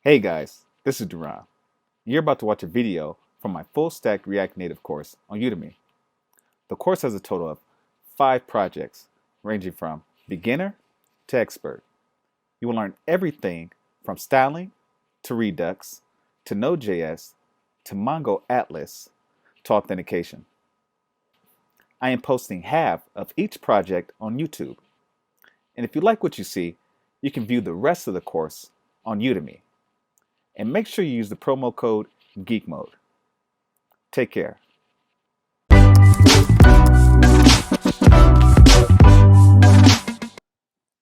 Hey guys, this is Darron. You're about to watch a video from my full stack React Native course on Udemy. The course has a total of 5 projects ranging from beginner to expert. You will learn everything from styling to Redux to Node.js to Mongo Atlas to authentication. I am posting half of each project on YouTube. And if you like what you see, you can view the rest of the course on Udemy. And make sure you use the promo code GeekMODE. Take care.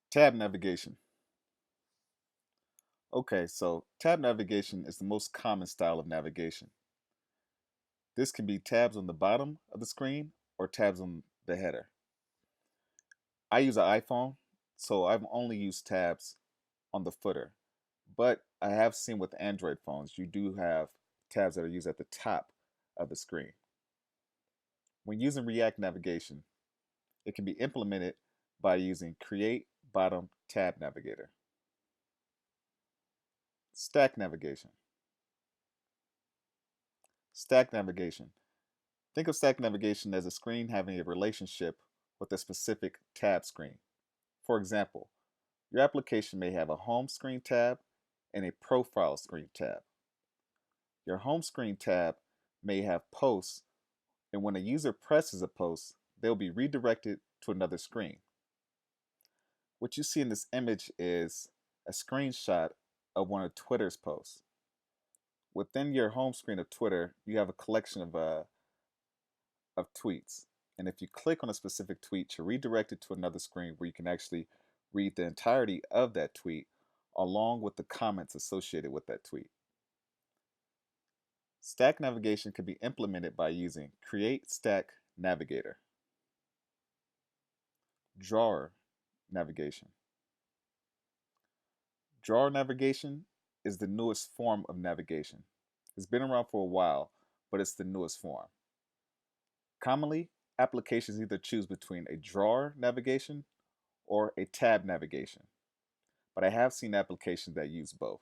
Tab navigation. Okay, so tab navigation is the most common style of navigation. This can be tabs on the bottom of the screen or tabs on the header. I use an iPhone, so I've only used tabs on the footer. But I have seen with Android phones, you do have tabs that are used at the top of the screen. When using React navigation, it can be implemented by using Create Bottom Tab Navigator. Stack navigation. Stack navigation. Think of stack navigation as a screen having a relationship with a specific tab screen. For example, your application may have a home screen tab and a profile screen tab. Your home screen tab may have posts, and when a user presses a post, they'll be redirected to another screen. What you see in this image is a screenshot of one of Twitter's posts. Within your home screen of Twitter, you have a collection of tweets. And if you click on a specific tweet, you're redirected to another screen where you can actually read the entirety of that tweet along with the comments associated with that tweet. Stack navigation can be implemented by using Create Stack Navigator. Drawer navigation. Drawer navigation is the newest form of navigation. It's been around for a while, but it's the newest form. Commonly, applications either choose between a drawer navigation or a tab navigation, but I have seen applications that use both.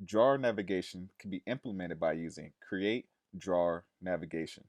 Drawer navigation can be implemented by using Create Drawer Navigation.